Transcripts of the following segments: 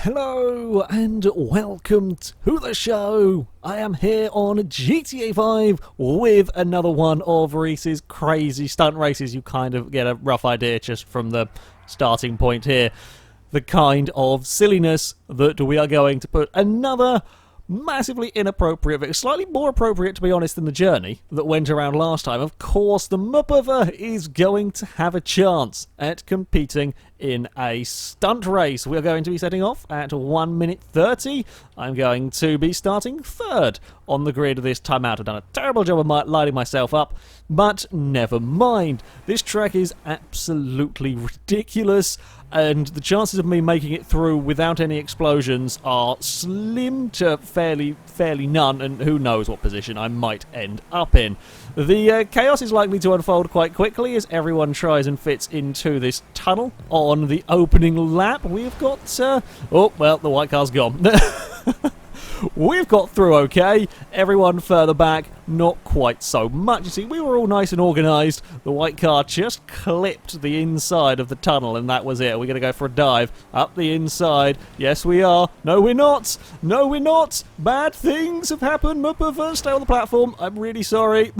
Hello and welcome to the show. I am here on GTA 5 with another one of Reese's crazy stunt races. You kind of get a rough idea just from the starting point here. The kind of silliness that we are going to put another massively inappropriate, slightly more appropriate to be honest than the journey that went around last time. Of course, the MPV is going to have a chance at competing in a stunt race. We are going to be setting off at 1 minute 30. I'm going to be starting third on the grid this time out. I've done a terrible job of lining myself up, but never mind. This track is absolutely ridiculous, and the chances of me making it through without any explosions are slim to fairly none, and who knows what position I might end up in. The chaos is likely to unfold quite quickly as everyone tries and fits into this tunnel on the opening lap. We've got... oh, well, the white car's gone. We've got through okay. Everyone further back, not quite so much. You see, we were all nice and organised. The white car just clipped the inside of the tunnel, and that was it. We're going to go for a dive up the inside. Yes, we are. No, we're not. No, we're not. Bad things have happened. MPV, stay on the platform. I'm really sorry.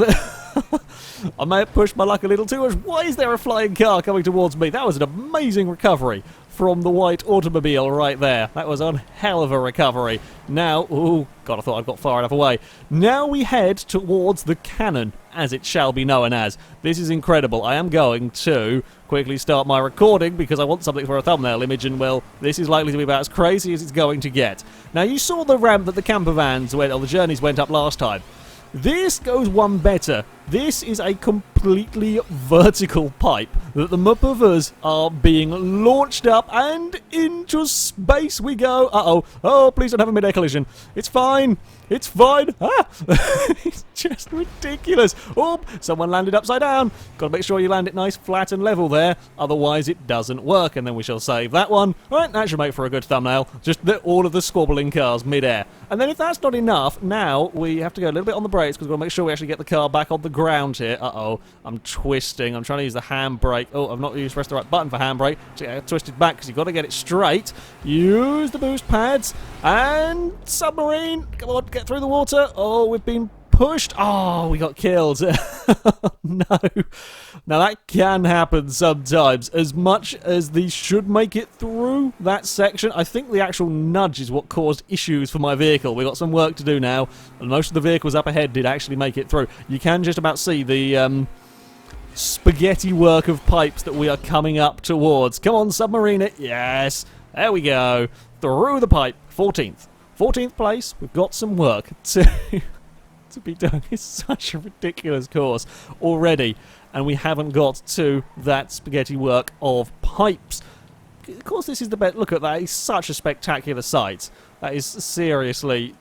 I may have pushed my luck a little too much. Why is there a flying car coming towards me? That was an amazing recovery from the white automobile right there. That was one hell of a recovery. Now, oh god, I thought I'd got far enough away. Now we head towards the cannon, as it shall be known as. This is incredible. I am going to quickly start my recording because I want something for a thumbnail image, and well, this is likely to be about as crazy as it's going to get. Now, you saw the ramp that the camper vans went, or the journeys went up last time. This goes one better. This is a completely vertical pipe that the MPVs are being launched up, and into space we go. Uh-oh. Oh, please don't have a mid-air collision. It's fine. It's fine. Ah! It's just ridiculous. Oh, someone landed upside down. Got to make sure you land it nice, flat and level there. Otherwise, it doesn't work, and then we shall save that one. All right, that should make for a good thumbnail. Just all of the squabbling cars mid-air. And then if that's not enough, now we have to go a little bit on the brakes because we've got to make sure we actually get the car back on the ground here. Uh-oh. I'm twisting. I'm trying to use the handbrake. Oh, I've not pressed the right button for handbrake. So I twisted back because you've got to get it straight. Use the boost pads. And submarine. Come on, get through the water. Oh, we've been pushed. Oh, we got killed. No. Now, that can happen sometimes. As much as these should make it through that section, I think the actual nudge is what caused issues for my vehicle. We've got some work to do now, and most of the vehicles up ahead did actually make it through. You can just about see the spaghetti work of pipes that we are coming up towards. Come on, submarine it. Yes. There we go. Through the pipe. 14th. 14th place. We've got some work to be done. It's such a ridiculous course already, and we haven't got to that spaghetti work of pipes. Of course, this is the best. Look at that. It's such a spectacular sight. That is seriously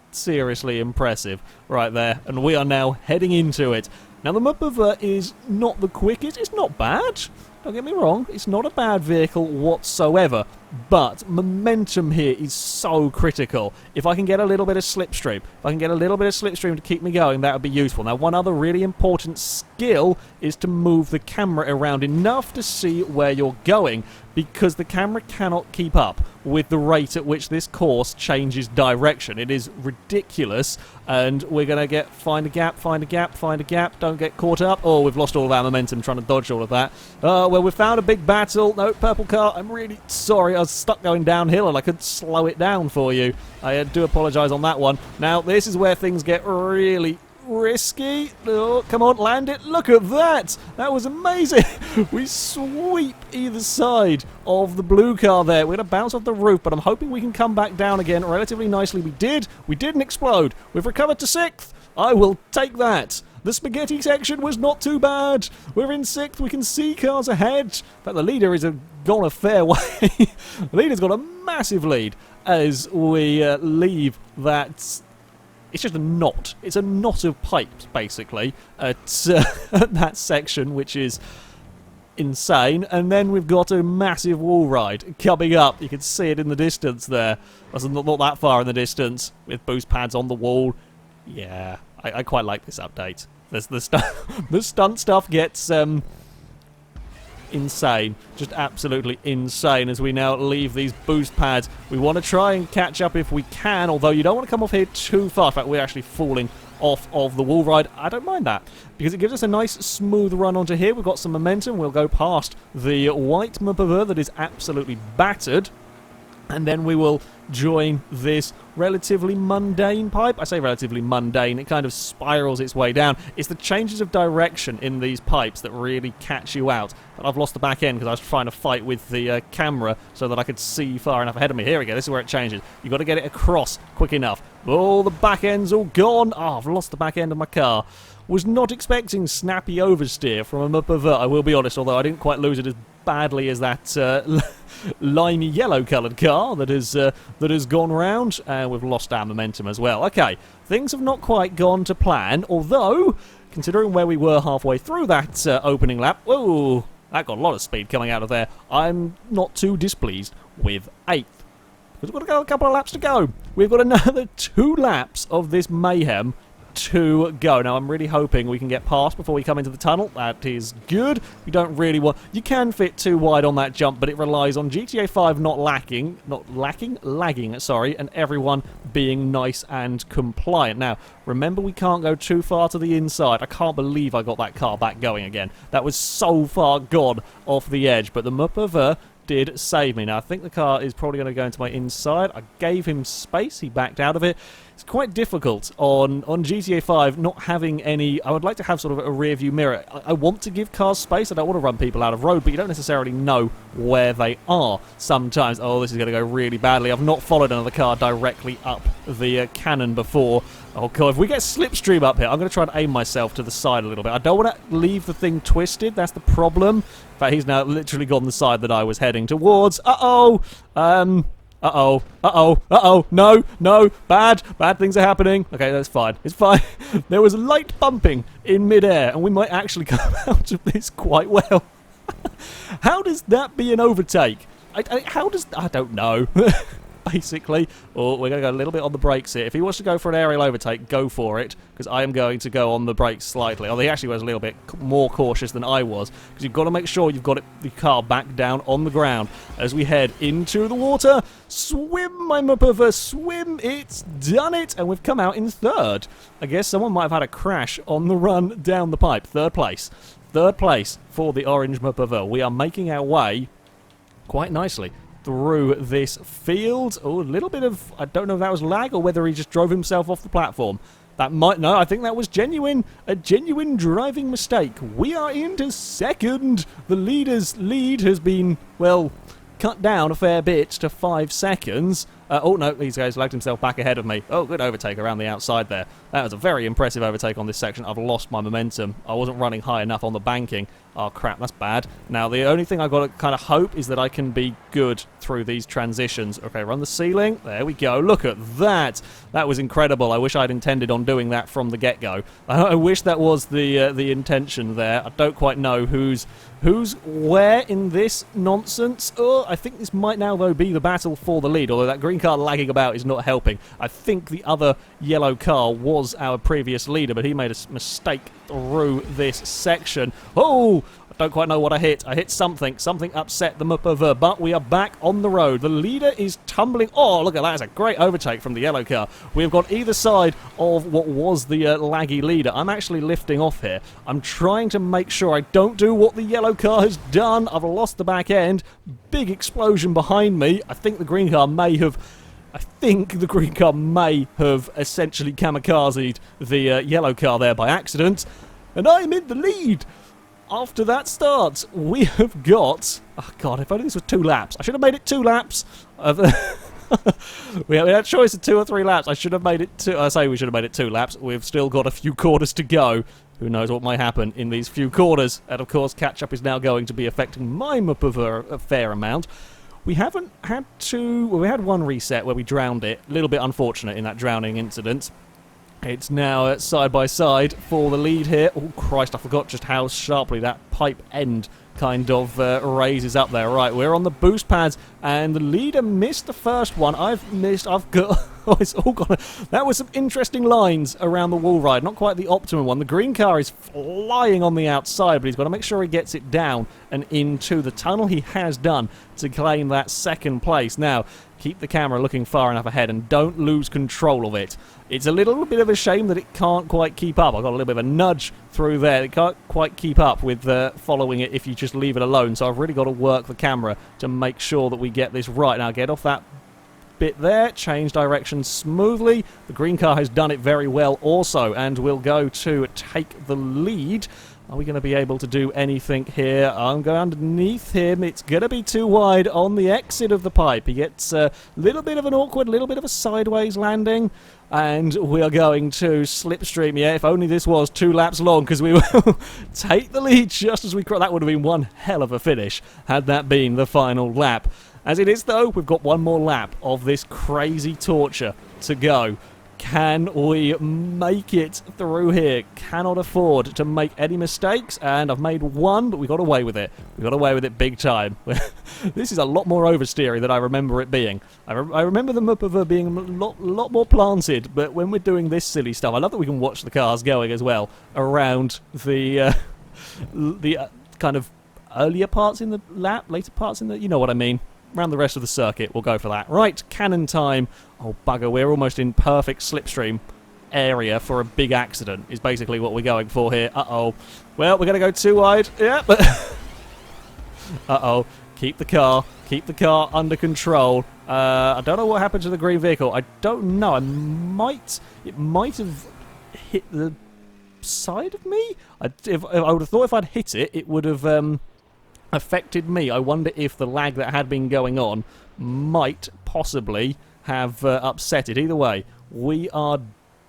impressive right there, and we are now heading into it. Now, the MPV is not the quickest. It's not bad. Don't get me wrong. It's not a bad vehicle whatsoever. But momentum here is so critical. If I can get a little bit of slipstream, to keep me going, that would be useful. Now, one other really important skill is to move the camera around enough to see where you're going, because the camera cannot keep up with the rate at which this course changes direction. It is ridiculous, and we're going to find a gap, don't get caught up. Oh, we've lost all of our momentum trying to dodge all of that. Well, we found a big battle. No, purple car, I'm really sorry. I was stuck going downhill and I could slow it down for you. I do apologise on that one. Now, this is where things get really risky. Oh, come on, land it. Look at that. That was amazing. We sweep either side of the blue car there. We're going to bounce off the roof, but I'm hoping we can come back down again relatively nicely. We did. We didn't explode. We've recovered to 6th. I will take that. The spaghetti section was not too bad. We're in 6th. We can see cars ahead. In fact, the leader is gone a fair way. The leader's got a massive lead as we leave that. It's just a knot. It's a knot of pipes, basically, at that section, which is insane. And then we've got a massive wall ride coming up. You can see it in the distance there. That's not that far in the distance, with boost pads on the wall. Yeah, I quite like this update. The stunt stuff gets insane. Just absolutely insane as we now leave these boost pads. We want to try and catch up if we can, although you don't want to come off here too far. In fact, we're actually falling off of the wall ride. I don't mind that because it gives us a nice smooth run onto here. We've got some momentum. We'll go past the white MPV that is absolutely battered, and then we will join this relatively mundane pipe. I say relatively mundane, it kind of spirals its way down. It's the changes of direction in these pipes that really catch you out. But I've lost the back end because I was trying to fight with the camera so that I could see far enough ahead of me. Here we go, this is where it changes. You've got to get it across quick enough. Oh, the back end's all gone. Oh, I've lost the back end of my car. Was not expecting snappy oversteer from a MPV, I will be honest, although I didn't quite lose it as badly as that limey yellow coloured car that has gone round. We've lost our momentum as well. Okay, things have not quite gone to plan, although considering where we were halfway through that opening lap, whoa, that got a lot of speed coming out of there. I'm not too displeased with 8th. Because we've got a couple of laps to go. We've got another 2 laps of this mayhem to go. Now, I'm really hoping we can get past before we come into the tunnel. That is good. We don't really want... You can fit too wide on that jump, but it relies on GTA 5 lagging, and everyone being nice and compliant. Now, remember, we can't go too far to the inside. I can't believe I got that car back going again. That was so far gone off the edge, but the MPV did save me. Now, I think the car is probably going to go into my inside. I gave him space. He backed out of it. It's quite difficult on GTA 5 not having any... I would like to have sort of a rear view mirror. I want to give cars space. I don't want to run people out of road, but you don't necessarily know where they are sometimes. Oh, this is going to go really badly. I've not followed another car directly up the cannon before. Oh, God, if we get slipstream up here, I'm going to try and aim myself to the side a little bit. I don't want to leave the thing twisted. That's the problem. In fact, he's now literally gone the side that I was heading towards. Uh-oh. No, bad things are happening. Okay, that's fine. It's fine. There was a light bumping in midair, and we might actually come out of this quite well. How does that be an overtake? I don't know. Basically. Oh, we're going to go a little bit on the brakes here. If he wants to go for an aerial overtake, go for it, because I am going to go on the brakes slightly. Although he actually was a little bit more cautious than I was, because you've got to make sure you've got the car back down on the ground as we head into the water. Swim, my MPV, swim! It's done it, and we've come out in 3rd. I guess someone might have had a crash on the run down the pipe. 3rd place. 3rd place for the orange MPV. We are making our way quite nicely through this field. Oh, a little bit of... I don't know if that was lag or whether he just drove himself off the platform. That might... No, I think that was genuine. A genuine driving mistake. We are into 2nd. The leader's lead has been, well, cut down a fair bit to 5 seconds. Oh, no, these guys lagged himself back ahead of me. Oh, good overtake around the outside there. That was a very impressive overtake on this section. I've lost my momentum. I wasn't running high enough on the banking. Oh, crap, that's bad. Now, the only thing I've got to kind of hope is that I can be good through these transitions. Okay, run the ceiling. There we go. Look at that. That was incredible. I wish I'd intended on doing that from the get-go. I wish that was the intention there. I don't quite know who's where in this nonsense. Oh, I think this might now, though, be the battle for the lead, although that green car lagging about is not helping. I think the other yellow car was our previous leader, but he made a mistake through this section. Oh, I don't quite know what I hit. I hit something. Something upset the MPV, but we are back on the road. The leader is tumbling. Oh, look at that. That's a great overtake from the yellow car. We've got either side of what was the laggy leader. I'm actually lifting off here. I'm trying to make sure I don't do what the yellow car has done. I've lost the back end. Big explosion behind me. I think the green car may have essentially kamikazed the yellow car there by accident. And I'm in the lead. After that start, we have got... Oh, God, if only this was 2 laps. I should have made it 2 laps. We had a choice of 2 or 3 laps. I should have made it 2... I say we should have made it 2 laps. We've still got a few quarters to go. Who knows what might happen in these few quarters. And, of course, catch-up is now going to be affecting my MPV a fair amount. We haven't had to... Well, we had 1 reset where we drowned it. A little bit unfortunate in that drowning incident. It's now side by side for the lead here. Oh, Christ, I forgot just how sharply that pipe end kind of raises up there. Right, we're on the boost pads, and the leader missed the first one. I've got... Oh, it's all gone. That was some interesting lines around the wall ride. Not quite the optimum one. The green car is flying on the outside, but he's got to make sure he gets it down and into the tunnel. He has done to claim that second place. Now, keep the camera looking far enough ahead and don't lose control of it. It's a little bit of a shame that it can't quite keep up. I got a little bit of a nudge through there. It can't quite keep up with following it if you just leave it alone. So I've really got to work the camera to make sure that we get this right. Now, get off that bit there, change direction smoothly. The green car has done it very well also, and we'll go to take the lead. Are we going to be able to do anything here? I'm going underneath him. It's going to be too wide on the exit of the pipe. He gets a little bit of an awkward, little bit of a sideways landing, and we are going to slipstream. Yeah, if only this was 2 laps long, because we will take the lead just as we cross. That would have been one hell of a finish had that been the final lap. As it is, though, we've got one more lap of this crazy torture to go. Can we make it through here? Cannot afford to make any mistakes, and I've made one, but we got away with it. We got away with it big time. This is a lot more oversteery than I remember it being. I remember the MPV being a lot more planted, but when we're doing this silly stuff, I love that we can watch the cars going as well around the kind of earlier parts in the lap, later parts in the, you know what I mean. Around the rest of the circuit, we'll go for that. Right, cannon time. Oh, bugger, we're almost in perfect slipstream area for a big accident, is basically what we're going for here. Uh-oh. Well, we're going to go too wide. Yeah, but... Uh-oh. Keep the car under control. I don't know what happened to the green vehicle. I don't know. It might have hit the side of me? I would have thought if I'd hit it, it would have... affected me. I wonder if the lag that had been going on might possibly have upset it. Either way, we are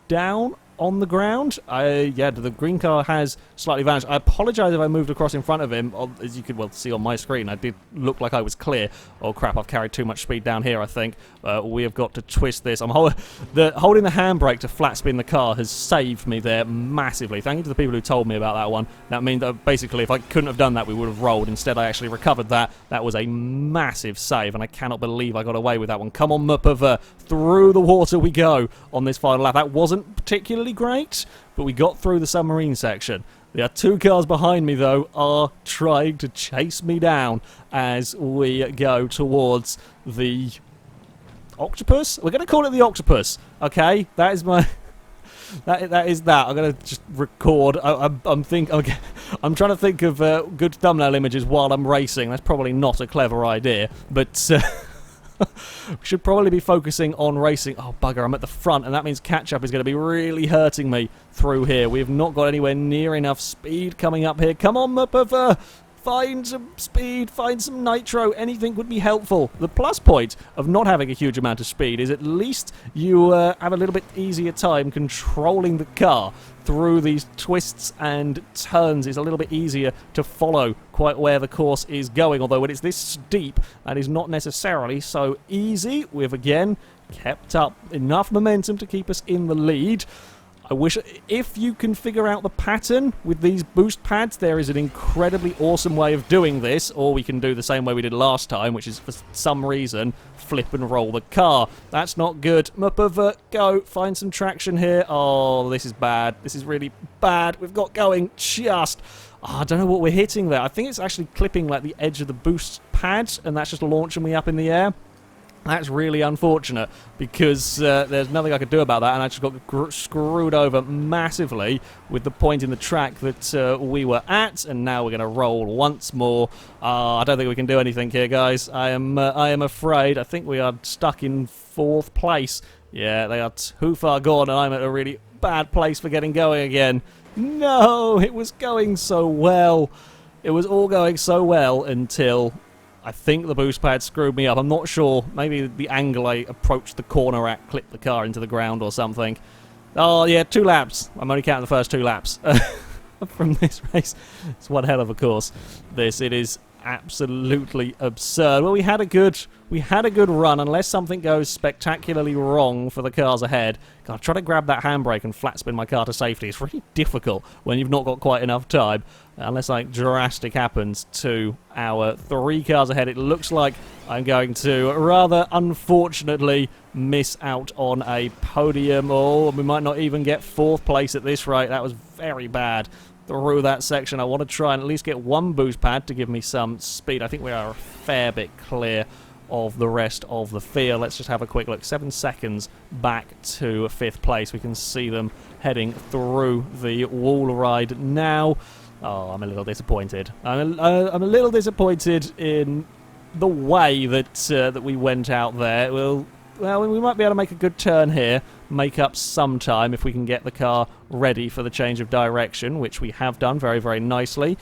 down on the ground. Yeah, the green car has slightly vanished. I apologise if I moved across in front of him. As you could well see on my screen, I did look like I was clear. Oh crap, I've carried too much speed down here, I think. We have got to twist this. I'm holding the handbrake to flat spin the car has saved me there massively. Thank you to the people who told me about that one. That means that basically if I couldn't have done that, we would have rolled. Instead, I actually recovered that. That was a massive save, and I cannot believe I got away with that one. Come on, MPV. Through the water we go on this final lap. That wasn't particularly great, but we got through the submarine section. The 2 cars behind me, though, are trying to chase me down as we go towards the octopus. We're going to call it the octopus, okay? That is my... That is that. I'm going to just record. I'm trying to think of good thumbnail images while I'm racing. That's probably not a clever idea, but... we should probably be focusing on racing. Oh, bugger, I'm at the front, and that means catch-up is going to be really hurting me through here. We have not got anywhere near enough speed coming up here. Come on, MPV! Find some speed, find some nitro, anything would be helpful. The plus point of not having a huge amount of speed is at least you have a little bit easier time controlling the car through these twists and turns. It's a little bit easier to follow quite where the course is going, although when it's this steep, that is not necessarily so easy. We've again kept up enough momentum to keep us in the lead. I wish, if you can figure out the pattern with these boost pads, there is an incredibly awesome way of doing this, or we can do the same way we did last time, which is for some reason flip and roll the car. That's not good. MPV, go, find some traction here. Oh, this is bad. This is really bad. We've got going just... Oh, I don't know what we're hitting there. I think it's actually clipping like the edge of the boost pad, and that's just launching me up in the air. That's really unfortunate because there's nothing I could do about that, and I just got screwed over massively with the point in the track that we were at, and now we're going to roll once more. I don't think we can do anything here, guys. I am afraid. I think we are stuck in 4th place. Yeah, they are too far gone, and I'm at a really bad place for getting going again. No, it was going so well. It was all going so well until... I think the boost pad screwed me up. I'm not sure. Maybe the angle I approached the corner at clipped the car into the ground or something. Oh, yeah, 2 laps. I'm only counting the first 2 laps from this race. It's one hell of a course. It is absolutely absurd. Well, we had a good run, unless something goes spectacularly wrong for the cars ahead. God, try to grab that handbrake and flat spin my car to safety. It's really difficult when you've not got quite enough time, unless something drastic happens to our 3 cars ahead. It looks like I'm going to, rather unfortunately, miss out on a podium. Oh, we might not even get 4th place at this rate. That was very bad through that section. I want to try and at least get 1 boost pad to give me some speed. I think we are a fair bit clear of the rest of the field. Let's just have a quick look. 7 seconds back to 5th place. We can see them heading through the wall ride now. Oh, I'm a little disappointed. I'm a little disappointed in the way that we went out there. Well, we might be able to make a good turn here, make up some time if we can get the car ready for the change of direction, which we have done very, very nicely.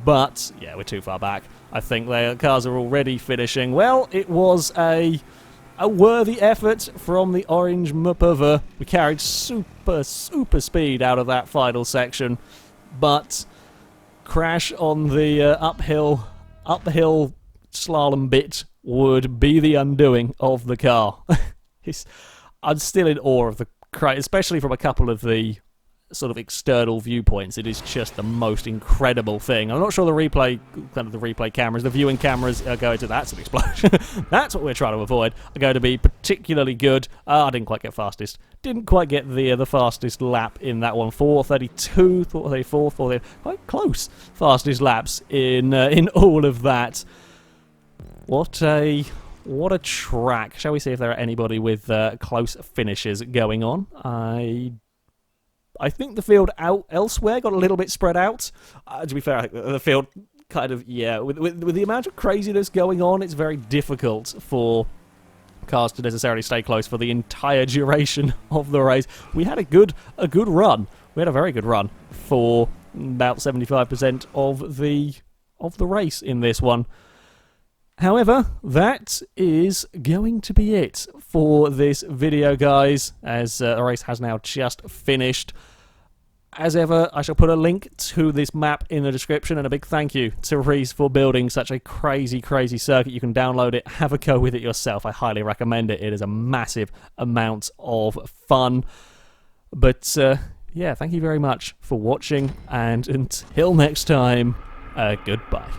But, yeah, we're too far back. I think the cars are already finishing. Well, it was a worthy effort from the orange MPV. We carried super, super speed out of that final section, but crash on the uphill slalom bit would be the undoing of the car. I'm still in awe of the crane, especially from a couple of the sort of external viewpoints. It is just the most incredible thing. I'm not sure the replay cameras, the viewing cameras are going to, that's an explosion. That's what we're trying to avoid, are going to be particularly good. I didn't quite get fastest. Didn't quite get the fastest lap in that one. 4:32, 4:34, 4:30, quite close fastest laps in all of that. What a track. Shall we see if there are anybody with close finishes going on? I think the field out elsewhere got a little bit spread out. To be fair, I think the field kind of, yeah, with the amount of craziness going on, it's very difficult for cars to necessarily stay close for the entire duration of the race. We had a good run. We had a very good run for about 75% of the race in this one. However, that is going to be it for this video, guys, as the race has now just finished. As ever, I shall put a link to this map in the description, and a big thank you to Reese for building such a crazy, crazy circuit. You can download it, have a go with it yourself. I highly recommend it. It is a massive amount of fun. But, yeah, thank you very much for watching, and until next time, goodbye.